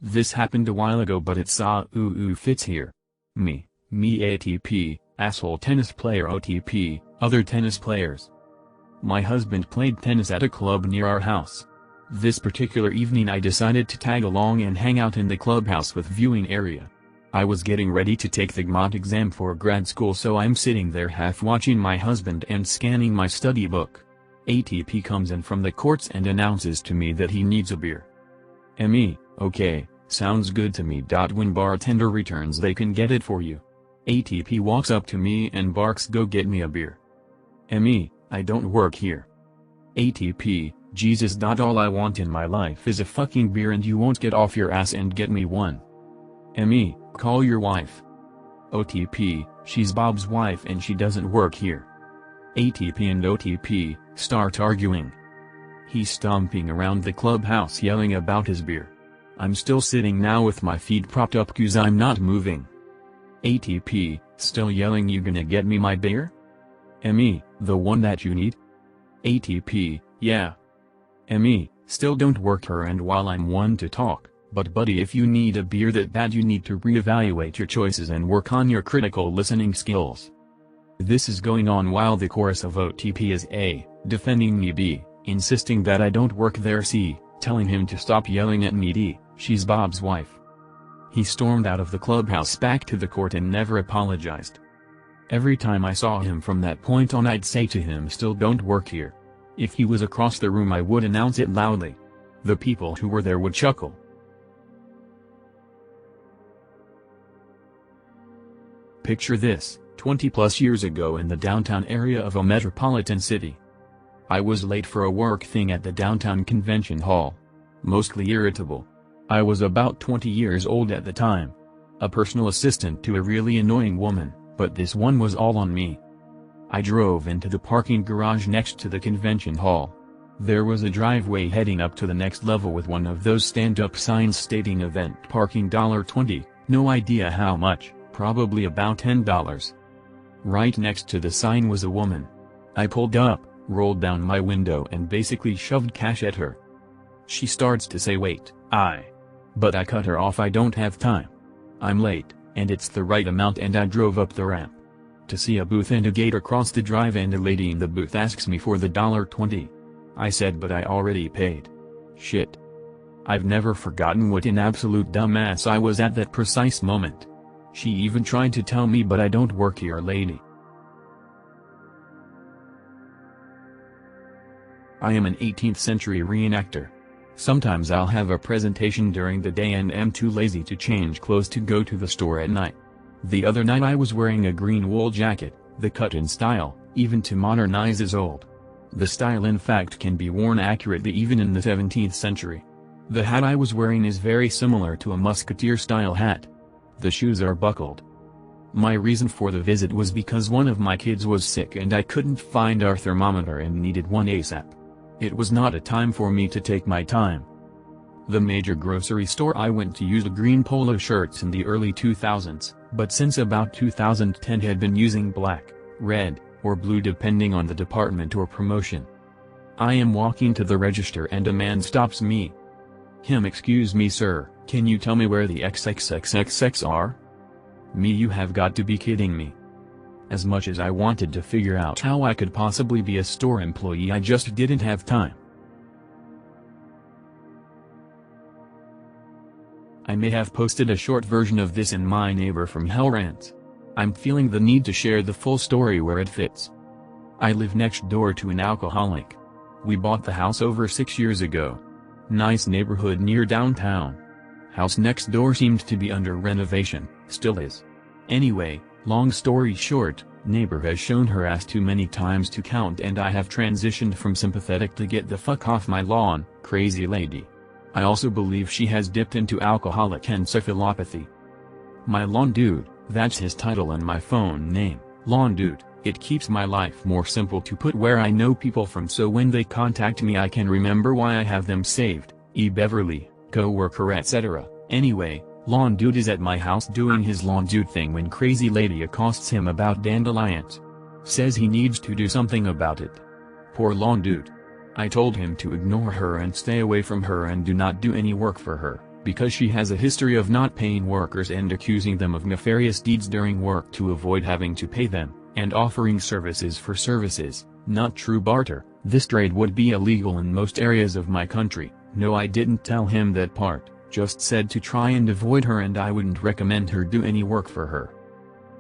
This happened a while ago but it saw ooh fits here. Me ATP, asshole tennis player OTP, other tennis players. My husband played tennis at a club near our house. This particular evening I decided to tag along and hang out in the clubhouse with viewing area. I was getting ready to take the GMAT exam for grad school, so I'm sitting there half watching my husband and scanning my study book. ATP comes in from the courts and announces to me that he needs a beer. Me, okay, sounds good to me. When bartender returns, they can get it for you. ATP walks up to me and barks, go get me a beer. Me, I don't work here. ATP, Jesus. All I want in my life is a fucking beer and you won't get off your ass and get me one. Me, call your wife. OTP, she's Bob's wife and she doesn't work here. ATP and OTP start arguing. He's stomping around the clubhouse yelling about his beer. I'm still sitting now with my feet propped up cause I'm not moving. ATP, still yelling, you gonna get me my beer? Me, the one that you need? ATP, yeah. Me, still don't work her, and while I'm one to talk, but buddy, if you need a beer that bad you need to reevaluate your choices and work on your critical listening skills. This is going on while the chorus of OTP is A, defending me, B, insisting that I don't work there, C, telling him to stop yelling at me, D, she's Bob's wife. He stormed out of the clubhouse back to the court and never apologized. Every time I saw him from that point on I'd say to him, still don't work here. If he was across the room I would announce it loudly. The people who were there would chuckle. Picture this, 20+ years ago in the downtown area of a metropolitan city. I was late for a work thing at the downtown convention hall. Mostly irritable. I was about 20 years old at the time. A personal assistant to a really annoying woman, but this one was all on me. I drove into the parking garage next to the convention hall. There was a driveway heading up to the next level with one of those stand-up signs stating event parking $20, no idea how much, probably about $10. Right next to the sign was a woman. I pulled up, rolled down my window and basically shoved cash at her. She starts to say wait, but I cut her off. I don't have time. I'm late, and it's the right amount, and I drove up the ramp to see a booth and a gate across the drive, and a lady in the booth asks me for the $20. I said but I already paid. Shit. I've never forgotten what an absolute dumbass I was at that precise moment. She even tried to tell me but I don't work here, lady. I am an 18th century reenactor. Sometimes I'll have a presentation during the day and am too lazy to change clothes to go to the store at night. The other night I was wearing a green wool jacket, the cut in style, even to modernize is old. The style in fact can be worn accurately even in the 17th century. The hat I was wearing is very similar to a musketeer-style hat. The shoes are buckled. My reason for the visit was because one of my kids was sick and I couldn't find our thermometer and needed one ASAP. It was not a time for me to take my time. The major grocery store I went to used green polo shirts in the early 2000s, but since about 2010 had been using black, red, or blue depending on the department or promotion. I am walking to the register and a man stops me. Excuse me sir, can you tell me where the XXXXX are? Me, you have got to be kidding me. As much as I wanted to figure out how I could possibly be a store employee, I just didn't have time. I may have posted a short version of this in my Neighbor from Hell rants. I'm feeling the need to share the full story where it fits. I live next door to an alcoholic. We bought the house over 6 years ago. Nice neighborhood near downtown. House next door seemed to be under renovation, still is. Anyway, long story short, neighbor has shown her ass too many times to count and I have transitioned from sympathetic to get the fuck off my lawn, crazy lady. I also believe she has dipped into alcoholic encephalopathy. My lawn dude, that's his title and my phone name, lawn dude. It keeps my life more simple to put where I know people from, so when they contact me I can remember why I have them saved, E. Beverly, co-worker etc. Anyway, lawn dude is at my house doing his lawn dude thing when crazy lady accosts him about dandelions. Says he needs to do something about it. Poor lawn dude. I told him to ignore her and stay away from her and do not do any work for her, because she has a history of not paying workers and accusing them of nefarious deeds during work to avoid having to pay them, and offering services for services, not true barter. This trade would be illegal in most areas of my country. No, I didn't tell him that part, just said to try and avoid her and I wouldn't recommend her do any work for her.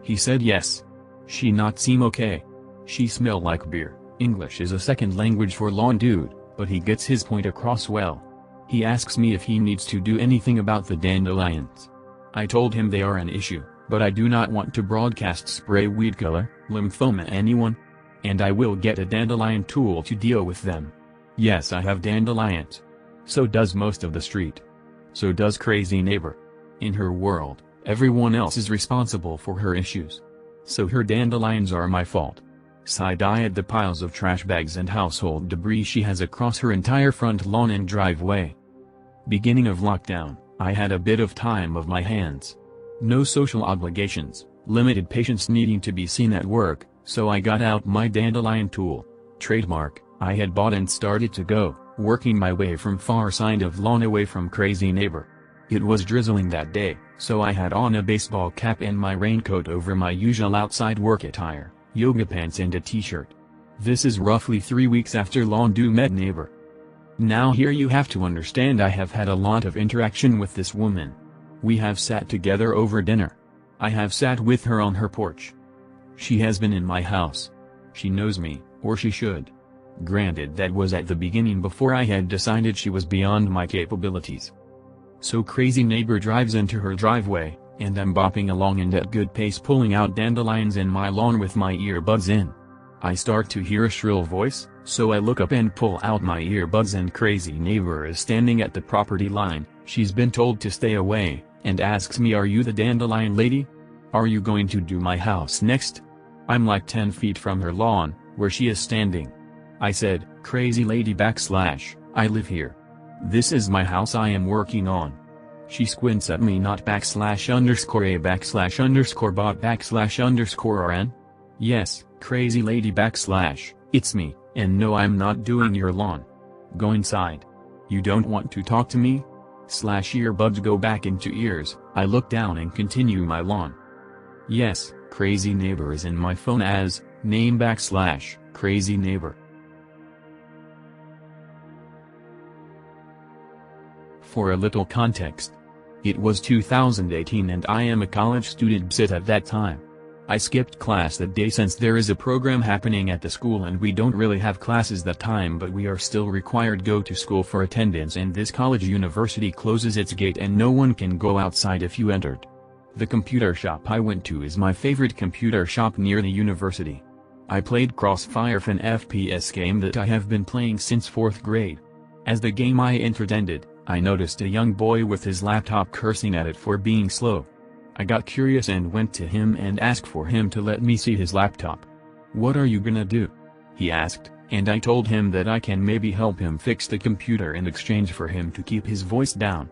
He said yes. She not seem okay. She smell like beer. English is a second language for lawn dude, but he gets his point across well. He asks me if he needs to do anything about the dandelions. I told him they are an issue, but I do not want to broadcast spray weed killer, lymphoma anyone. And I will get a dandelion tool to deal with them. Yes, I have dandelions. So does most of the street. So does crazy neighbor. In her world, everyone else is responsible for her issues. So her dandelions are my fault. Side-eye at the piles of trash bags and household debris she has across her entire front lawn and driveway. Beginning of lockdown, I had a bit of time of my hands. No social obligations, limited patients needing to be seen at work, so I got out my dandelion tool, trademark, I had bought and started to go, working my way from far side of lawn away from crazy neighbor. It was drizzling that day, so I had on a baseball cap and my raincoat over my usual outside work attire, yoga pants and a t-shirt. This is roughly 3 weeks after lawn do met neighbor. Now here you have to understand I have had a lot of interaction with this woman. We have sat together over dinner. I have sat with her on her porch. She has been in my house. She knows me, or she should. Granted, that was at the beginning before I had decided she was beyond my capabilities. So crazy neighbor drives into her driveway, and I'm bopping along and at good pace pulling out dandelions in my lawn with my earbuds in. I start to hear a shrill voice, so I look up and pull out my earbuds and crazy neighbor is standing at the property line. She's been told to stay away, and asks me, "Are you the dandelion lady? Are you going to do my house next?" I'm like 10 feet from her lawn, where she is standing. I said, "Crazy lady / I live here. This is my house I am working on." She squints at me, not / a / bot / rn. Yes, crazy lady / it's me, and no, I'm not doing your lawn. Go inside. You don't want to talk to me? Earbuds go back into ears. I look down and continue my lawn. Yes, crazy neighbor is in my phone as name / crazy neighbor. For a little context, it was 2018 and I am a college student at that time. I skipped class that day since there is a program happening at the school and we don't really have classes that time, but we are still required go to school for attendance, and this college university closes its gate and no one can go outside if you entered. The computer shop I went to is my favorite computer shop near the university. I played Crossfire, an FPS game that I have been playing since 4th grade. As the game I entered ended, I noticed a young boy with his laptop cursing at it for being slow. I got curious and went to him and asked for him to let me see his laptop. "What are you gonna do?" he asked, and I told him that I can maybe help him fix the computer in exchange for him to keep his voice down.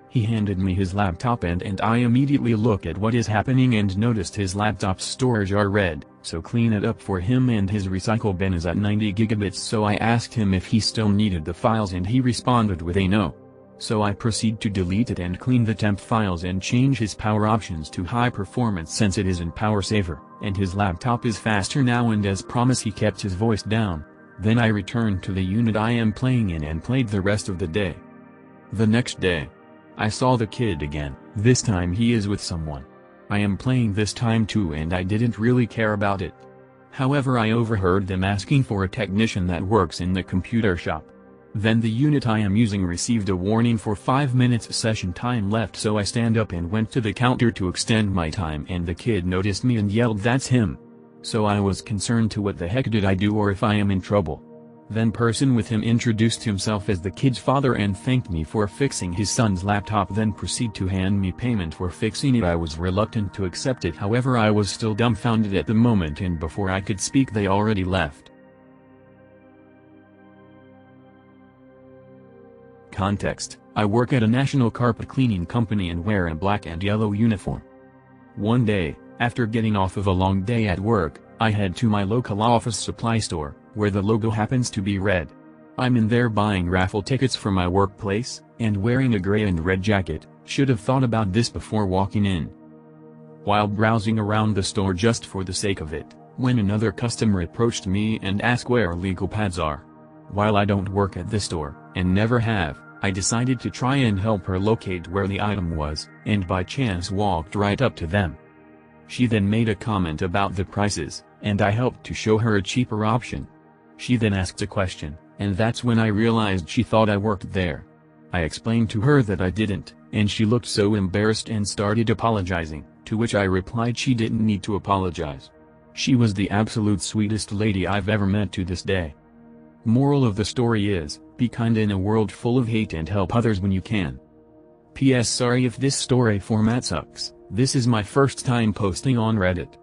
He handed me his laptop and I immediately looked at what is happening and noticed his laptop's storage are red, so clean it up for him, and his recycle bin is at 90 gigabits, so I asked him if he still needed the files and he responded with a no. So I proceed to delete it and clean the temp files and change his power options to high performance since it is in power saver, and his laptop is faster now, and as promised he kept his voice down. Then I returned to the unit I am playing in and played the rest of the day. The next day, I saw the kid again. This time he is with someone. I am playing this time too and I didn't really care about it. However, I overheard them asking for a technician that works in the computer shop. Then the unit I am using received a warning for 5 minutes session time left, so I stand up and went to the counter to extend my time, and the kid noticed me and yelled, "That's him." So I was concerned to what the heck did I do or if I am in trouble. Then person with him introduced himself as the kid's father and thanked me for fixing his son's laptop, then proceed to hand me payment for fixing it. I was reluctant to accept it, however I was still dumbfounded at the moment, and before I could speak they already left. Context: I work at a national carpet cleaning company and wear a black and yellow uniform. One day, after getting off of a long day at work, I head to my local office supply store, where the logo happens to be red. I'm in there buying raffle tickets for my workplace, and wearing a gray and red jacket. Should have thought about this before walking in. While browsing around the store just for the sake of it, when another customer approached me and asked where legal pads are. While I don't work at this store, and never have, I decided to try and help her locate where the item was, and by chance walked right up to them. She then made a comment about the prices, and I helped to show her a cheaper option. She then asked a question, and that's when I realized she thought I worked there. I explained to her that I didn't, and she looked so embarrassed and started apologizing, to which I replied she didn't need to apologize. She was the absolute sweetest lady I've ever met to this day. Moral of the story is, be kind in a world full of hate and help others when you can. P.S. Sorry if this story format sucks, this is my first time posting on Reddit.